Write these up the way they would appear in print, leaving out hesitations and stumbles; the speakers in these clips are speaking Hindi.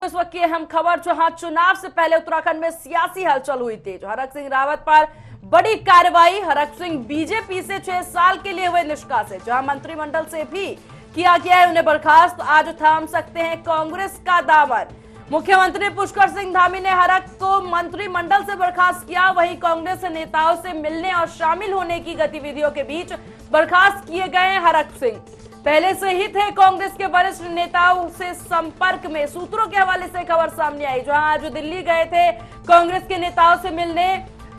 इस वक्त की अहम खबर, जहां चुनाव से पहले उत्तराखंड में सियासी हलचल हुई थी। हरक सिंह रावत पर बड़ी कार्रवाई। हरक सिंह बीजेपी से 6 साल के लिए हुए निष्कासित, जहां मंत्रिमंडल से भी किया गया है उन्हें बर्खास्त। आज थाम सकते हैं कांग्रेस का दामन। मुख्यमंत्री पुष्कर सिंह धामी ने हरक को मंत्रिमंडल से बर्खास्त किया। वहीं कांग्रेस नेताओं से मिलने और शामिल होने की गतिविधियों के बीच बर्खास्त किए गए हरक सिंह। पहले से ही थे कांग्रेस के वरिष्ठ नेताओं से संपर्क में। सूत्रों के हवाले से खबर सामने आई, जहां आज दिल्ली गए थे कांग्रेस के नेताओं से मिलने।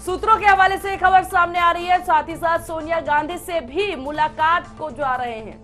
सूत्रों के हवाले से खबर सामने आ रही है। साथ ही साथ सोनिया गांधी से भी मुलाकात को जा रहे हैं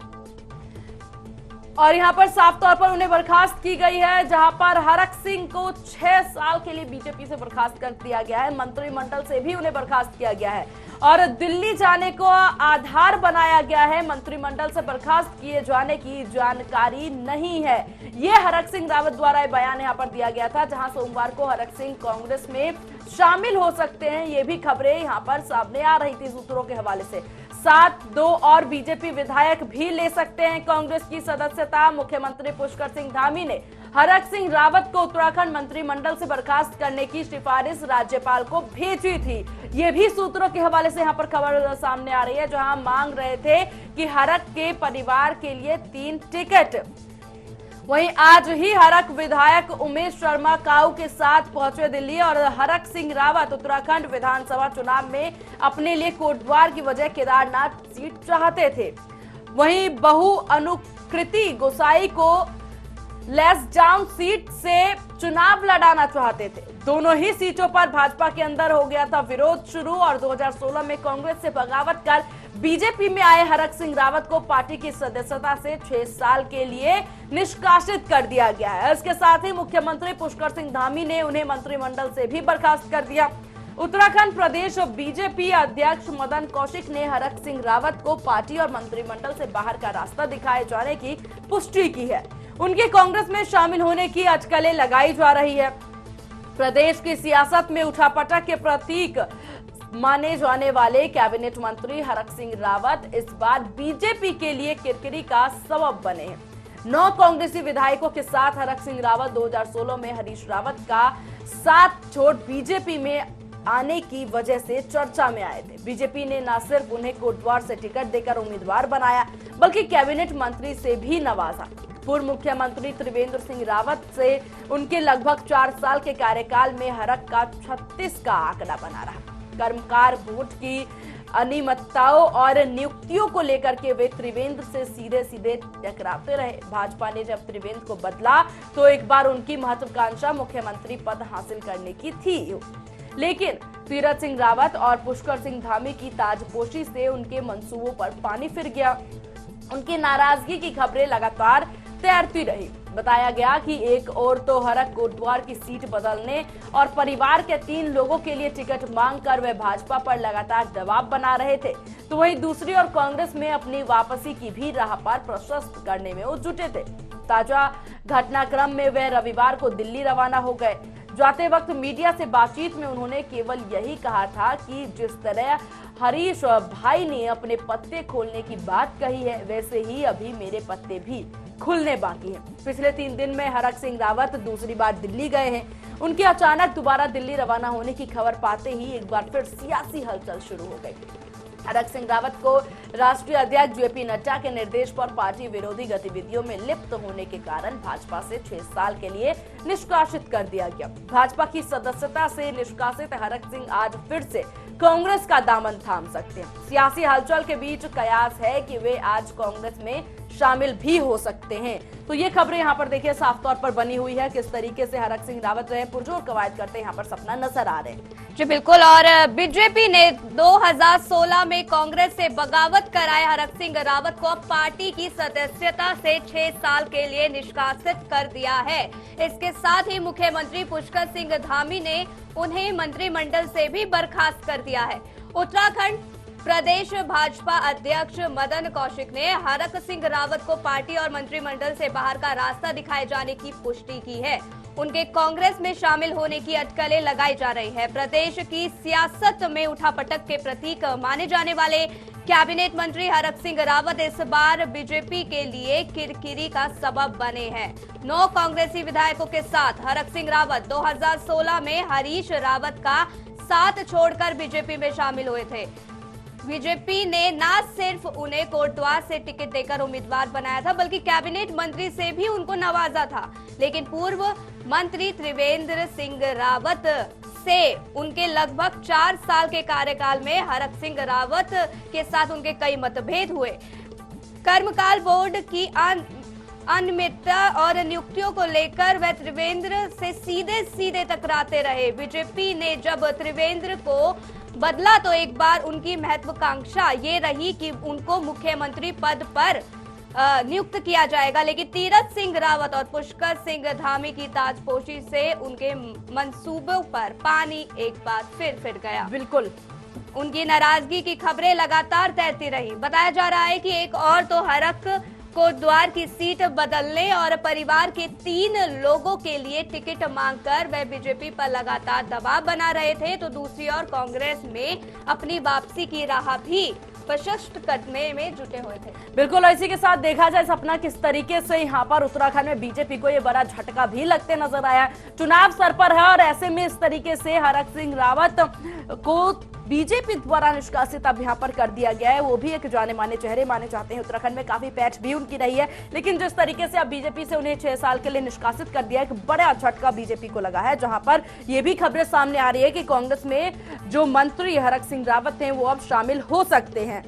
और यहां पर साफ तौर पर उन्हें बर्खास्त की गई है, जहां पर हरक सिंह को 6 साल के लिए बीजेपी से बर्खास्त कर दिया गया है। मंत्रिमंडल से भी उन्हें बर्खास्त किया गया है और दिल्ली जाने को आधार बनाया गया है। मंत्रिमंडल से बर्खास्त किए जाने की जानकारी नहीं है। ये हरक सिंह रावत द्वारा बयान यहां पर दिया गया था, जहां सोमवार को हरक सिंह कांग्रेस में शामिल हो सकते हैं। ये भी खबरें यहां पर सामने आ रही थी सूत्रों के हवाले से। साथ 2 और बीजेपी विधायक भी ले सकते हैं कांग्रेस की सदस्यता। मुख्यमंत्री पुष्कर सिंह धामी ने हरक सिंह रावत को उत्तराखंड मंत्रिमंडल से बर्खास्त करने की सिफारिश राज्यपाल को भेजी थी। ये भी सूत्रों के हवाले से यहाँ पर खबर सामने आ रही है, जहां मांग रहे थे कि हरक के परिवार के लिए 3 टिकट। वहीं आज ही हरक विधायक उमेश शर्मा काऊ के साथ पहुंचे दिल्ली और हरक सिंह रावत उत्तराखंड विधानसभा चुनाव में अपने लिए कोटद्वार की वजह केदारनाथ सीट चाहते थे। वहीं बहु अनुकृति गोसाई को लैंसडाउन सीट से चुनाव लड़ाना चाहते थे। दोनों ही सीटों पर भाजपा के अंदर हो गया था विरोध शुरू और 2016 में कांग्रेस से बगावत कर बीजेपी में आए हरक सिंह रावत को पार्टी की सदस्यता से 6 साल के लिए निष्कासित कर दिया गया है। इसके साथ ही मुख्यमंत्री पुष्कर सिंह धामी ने उन्हें मंत्रिमंडल से भी बर्खास्त कर दिया। उत्तराखंड प्रदेश बीजेपी अध्यक्ष मदन कौशिक ने हरक सिंह रावत को पार्टी और मंत्रिमंडल से बाहर का रास्ता दिखाए जाने की पुष्टि की है। उनके कांग्रेस में शामिल होने की अटकलें लगाई जा रही है। प्रदेश की सियासत में उठापटक के प्रतीक माने जाने वाले कैबिनेट मंत्री हरक सिंह रावत इस बार बीजेपी के लिए किरकिरी का सबब बने हैं। 9 कांग्रेसी विधायकों के साथ हरक सिंह रावत 2016 में हरीश रावत का साथ छोड़ बीजेपी में आने की वजह से चर्चा में आए थे। बीजेपी ने न सिर्फ उन्हें कोटद्वार से टिकट देकर उम्मीदवार बनाया, बल्कि कैबिनेट मंत्री से भी नवाजा। पूर्व मुख्यमंत्री त्रिवेंद्र सिंह रावत से उनके लगभग 4 साल के कार्यकाल में हरक का 36 का आंकड़ा बना रहा। कर्मकार वोट की अनियमितताओं और नियुक्तियों को लेकर के वे त्रिवेंद्र से सीधे टकराते रहे। भाजपा ने जब त्रिवेंद्र को बदला तो एक बार उनकी महत्वाकांक्षा मुख्यमंत्री पद हासिल करने की थी, लेकिन तीरथ सिंह रावत और पुष्कर सिंह धामी की ताजपोशी से उनके मंसूबों पर पानी फिर गया। उनकी नाराजगी की खबरें लगातार तैरती रही। बताया गया कि एक और तो हरक कोटद्वार की सीट बदलने और परिवार के 3 लोगों के लिए टिकट मांगकर वे भाजपा पर लगातार दबाव बना रहे थे, तो वहीं दूसरी ओर कांग्रेस में अपनी वापसी की भी राह पर प्रशस्त करने में वो जुटे थे। ताजा घटनाक्रम में वे रविवार को दिल्ली रवाना हो गए। जाते वक्त मीडिया से बातचीत में उन्होंने केवल यही कहा था कि जिस तरह हरीश भाई ने अपने पत्ते खोलने की बात कही है, वैसे ही अभी मेरे पत्ते भी खुलने बाकी हैं। पिछले 3 दिन में हरक सिंह रावत दूसरी बार दिल्ली गए हैं। उनके अचानक दोबारा दिल्ली रवाना होने की खबर पाते ही एक बार फिर सियासी हलचल शुरू हो गई। हरक सिंह रावत को राष्ट्रीय अध्यक्ष जेपी नड्डा के निर्देश पर पार्टी विरोधी गतिविधियों में लिप्त होने के कारण भाजपा से 6 साल के लिए निष्कासित कर दिया गया। भाजपा की सदस्यता से निष्कासित हरक सिंह आज फिर से कांग्रेस का दामन थाम सकते हैं। सियासी हलचल के बीच कयास है कि वे आज कांग्रेस में शामिल भी हो सकते हैं। तो ये खबरें यहाँ पर देखिए साफ तौर पर बनी हुई है, किस तरीके से हरक सिंह रावत रहे पुरजोर कवायद करते यहाँ पर सपना नजर आ रहे हैं। जी बिल्कुल। और बीजेपी ने 2016 में कांग्रेस से बगावत कराए हरक सिंह रावत को पार्टी की सदस्यता से 6 साल के लिए निष्कासित कर दिया है। इसके साथ ही मुख्यमंत्री पुष्कर सिंह धामी ने उन्हें मंत्रिमंडल से भी बर्खास्त कर दिया है। उत्तराखंड प्रदेश भाजपा अध्यक्ष मदन कौशिक ने हरक सिंह रावत को पार्टी और मंत्रिमंडल से बाहर का रास्ता दिखाए जाने की पुष्टि की है। उनके कांग्रेस में शामिल होने की अटकलें लगाई जा रही है। प्रदेश की सियासत में उठापटक के प्रतीक माने जाने वाले कैबिनेट मंत्री हरक सिंह रावत इस बार बीजेपी के लिए किरकिरी का सबब बने हैं। 9 कांग्रेसी विधायकों के साथ हरक सिंह रावत 2016 में हरीश रावत का साथ छोड़कर बीजेपी में शामिल हुए थे। बीजेपी ने न सिर्फ उन्हें कोटद्वार से टिकट देकर उम्मीदवार बनाया था, बल्कि कैबिनेट मंत्री से भी उनको नवाजा था। लेकिन पूर्व मंत्री त्रिवेंद्र सिंह रावत से उनके लगभग 4 साल के कार्यकाल में हरक सिंह रावत के साथ उनके कई मतभेद हुए। कर्मकाल बोर्ड की अनियमितता और नियुक्तियों को लेकर वह त्रिवेंद्र से सीधे टकराते रहे। बीजेपी ने जब त्रिवेंद्र को बदला तो एक बार उनकी महत्वाकांक्षा ये रही कि उनको मुख्यमंत्री पद पर नियुक्त किया जाएगा, लेकिन तीरथ सिंह रावत और पुष्कर सिंह धामी की ताजपोशी से उनके मंसूबों पर पानी एक बार फिर गया। बिल्कुल, उनकी नाराजगी की खबरें लगातार तैरती रही। बताया जा रहा है कि एक और तो हरक कोटद्वार की सीट बदलने और परिवार के 3 लोगों के लिए टिकट मांगकर वह बीजेपी पर लगातार दबाव बना रहे थे, तो दूसरी ओर कांग्रेस में अपनी वापसी की राह भी प्रशस्त करने में जुटे हुए थे। बिल्कुल, इसी के साथ देखा जाए सपना किस तरीके से यहाँ पर उत्तराखंड में बीजेपी को ये बड़ा झटका भी लगते नजर आया। चुनाव सर पर है और ऐसे में इस तरीके से हरक सिंह रावत को बीजेपी द्वारा निष्कासित अब यहाँ पर कर दिया गया है। वो भी एक जाने माने चेहरे माने जाते हैं, उत्तराखंड में काफी पैठ भी उनकी रही है, लेकिन जिस तरीके से अब बीजेपी से उन्हें 6 साल के लिए निष्कासित कर दिया, एक बड़ा झटका बीजेपी को लगा है। जहां पर ये भी खबरें सामने आ रही है कि कांग्रेस में जो मंत्री हरक सिंह रावत हैं वो अब शामिल हो सकते हैं।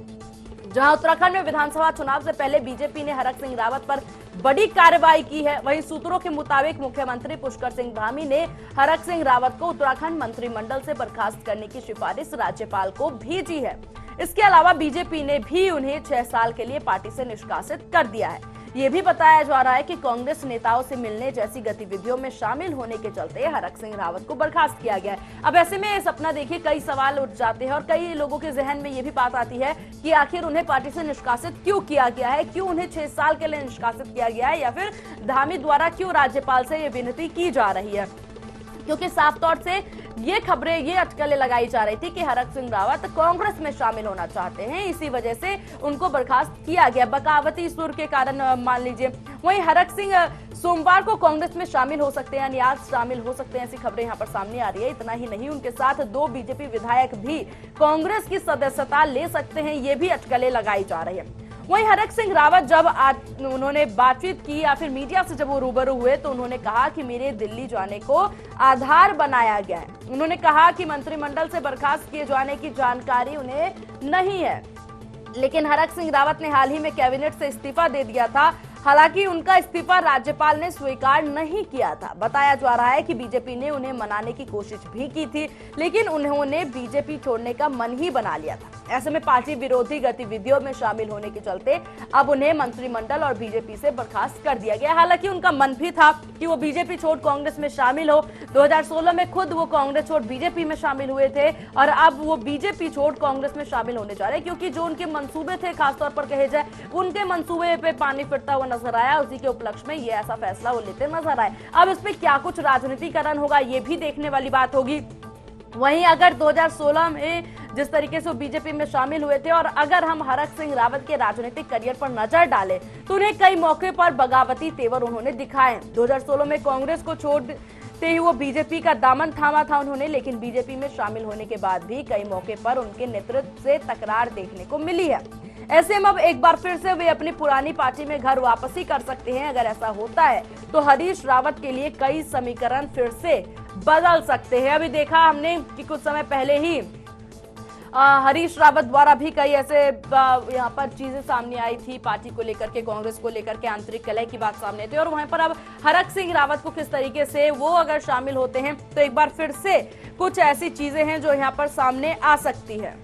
जहां उत्तराखंड में विधानसभा चुनाव से पहले बीजेपी ने हरक सिंह रावत पर बड़ी कार्रवाई की है, वहीं सूत्रों के मुताबिक मुख्यमंत्री पुष्कर सिंह धामी ने हरक सिंह रावत को उत्तराखंड मंत्रिमंडल से बर्खास्त करने की सिफारिश राज्यपाल को भेजी है। इसके अलावा बीजेपी ने भी उन्हें 6 साल के लिए पार्टी से निष्कासित कर दिया है। ये भी बताया जा रहा है कि कांग्रेस नेताओं से मिलने जैसी गतिविधियों में शामिल होने के चलते हरक सिंह रावत को बर्खास्त किया गया है। अब ऐसे में सपना देखिए कई सवाल उठ जाते हैं और कई लोगों के जहन में ये भी बात आती है कि आखिर उन्हें पार्टी से निष्कासित क्यों किया गया है, क्यों उन्हें 6 साल के लिए निष्कासित किया गया है, या फिर धामी द्वारा क्यों राज्यपाल से ये विनती की जा रही है। क्योंकि साफ तौर से ये खबरें, ये अटकलें लगाई जा रही थी कि हरक सिंह रावत कांग्रेस में शामिल होना चाहते हैं, इसी वजह से उनको बर्खास्त किया गया बगावती सुर के कारण मान लीजिए। वहीं हरक सिंह सोमवार को कांग्रेस में शामिल हो सकते हैं, यानी आज शामिल हो सकते हैं, ऐसी खबरें यहाँ पर सामने आ रही है। इतना ही नहीं, उनके साथ 2 बीजेपी विधायक भी कांग्रेस की सदस्यता ले सकते हैं, ये भी अटकलें लगाई जा रही है। वहीं हरक सिंह रावत जब उन्होंने बातचीत की या फिर मीडिया से जब वो रूबरू हुए तो उन्होंने कहा कि मेरे दिल्ली जाने को आधार बनाया गया है। उन्होंने कहा कि मंत्रिमंडल से बर्खास्त किए जाने की जानकारी उन्हें नहीं है, लेकिन हरक सिंह रावत ने हाल ही में कैबिनेट से इस्तीफा दे दिया था। हालांकि उनका इस्तीफा राज्यपाल ने स्वीकार नहीं किया था। बताया जा रहा है कि बीजेपी ने उन्हें मनाने की कोशिश भी की थी, लेकिन उन्होंने बीजेपी छोड़ने का मन ही बना लिया था। ऐसे में पार्टी विरोधी गतिविधियों में शामिल होने के चलते अब उन्हें मंत्रिमंडल और बीजेपी से बर्खास्त कर दिया गया। हालांकि उनका मन भी था कि वो बीजेपी छोड़ कांग्रेस में शामिल हो। 2016 में खुद वो कांग्रेस छोड़ बीजेपी में शामिल हुए थे और अब वो बीजेपी छोड़ कांग्रेस में शामिल होने जा रहे हैं, क्योंकि जो उनके मंसूबे थे, खासतौर पर कहे जाए, उनके मंसूबे पे पानी फिरता हुआ नजर आया। उसी के उपलक्ष्य में ये ऐसा फैसला वो लेते नजर आए। अब इस पे क्या कुछ राजनीतिकरण होगा, ये भी देखने वाली बात होगी। वहीं अगर 2016 में जिस तरीके से वो बीजेपी में शामिल हुए थे और अगर हम हरक सिंह रावत के राजनीतिक करियर पर नजर डालें तो उन्हें कई मौके पर बगावती तेवर उन्होंने दिखाए। 2016 में कांग्रेस को छोड़ते ही वो बीजेपी का दामन थामा था उन्होंने, लेकिन बीजेपी में शामिल होने के बाद भी कई मौके पर उनके नेतृत्व से तकरार देखने को मिली है। ऐसे में अब एक बार फिर से वे अपनी पुरानी पार्टी में घर वापसी कर सकते हैं। अगर ऐसा होता है तो हरीश रावत के लिए कई समीकरण फिर से बदल सकते हैं। अभी देखा हमने कि कुछ समय पहले ही हरीश रावत द्वारा भी कई ऐसे यहाँ पर चीजें सामने आई थी पार्टी को लेकर के, कांग्रेस को लेकर के आंतरिक कलह की बात सामने थी, और वहीं पर अब हरक सिंह रावत को किस तरीके से वो अगर शामिल होते हैं तो एक बार फिर से कुछ ऐसी चीजें हैं जो यहाँ पर सामने आ सकती है।